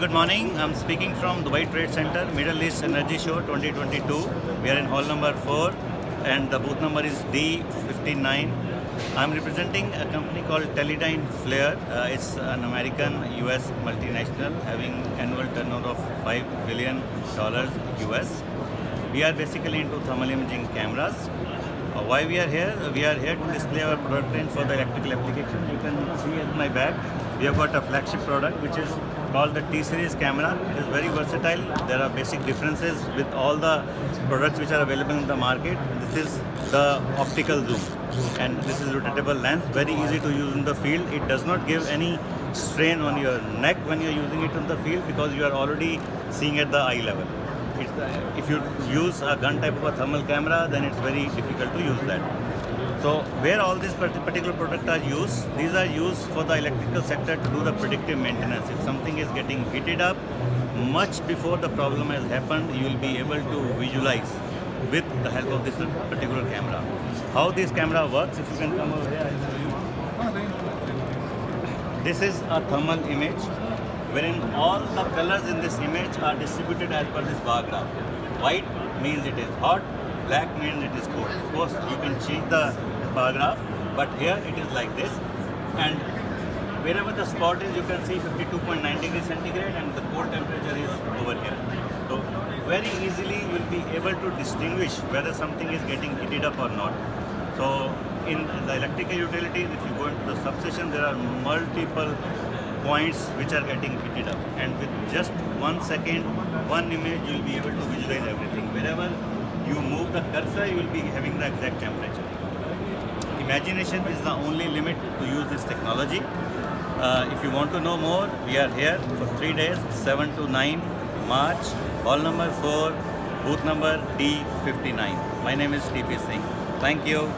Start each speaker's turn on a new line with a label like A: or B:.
A: Good morning. I'm speaking from Dubai Trade Center, Middle East Energy Show 2022. We are in hall number 4 and the booth number is D59. I'm representing a company called TELEDYNE FLIR. It's an American US multinational having annual turnover of $5 billion US. We are basically into thermal imaging cameras. Why we are here? We are here to display our product range for the electrical application. You can see at my back, we have got a flagship product which is called the T-Series camera. It is very versatile. There are basic differences with all the products which are available in the market. This is the optical zoom and this is rotatable lens, very easy to use in the field. It does not give any strain on your neck when you are using it in the field because you are already seeing at the eye level. If you use a gun type of a thermal camera, then it's very difficult to use that. So where all these particular products are used, these are used for the electrical sector to do the predictive maintenance. If something is getting heated up, much before the problem has happened, you will be able to visualize with the help of this particular camera. How this camera works, if you can come over here, I'll show you. This is a thermal image wherein all the colors in this image are distributed as per this bar graph. White means it is hot, black means it is cold. Of course, you can change the bar graph, but here it is like this. And wherever the spot is, you can see 52.9 degrees centigrade and the cold temperature is over here. So very easily you will be able to distinguish whether something is getting heated up or not. So in the electrical utilities, if you go into the substation, there are multiple points which are getting heated up, and with just 1 second, one image, you will be able to visualize everything. Wherever you move the cursor, you will be having the exact temperature. Imagination is the only limit to use this technology. If you want to know more, we are here for 3 days, 7 to 9 March, hall number 4, booth number D59. My name is P Singh. Thank you.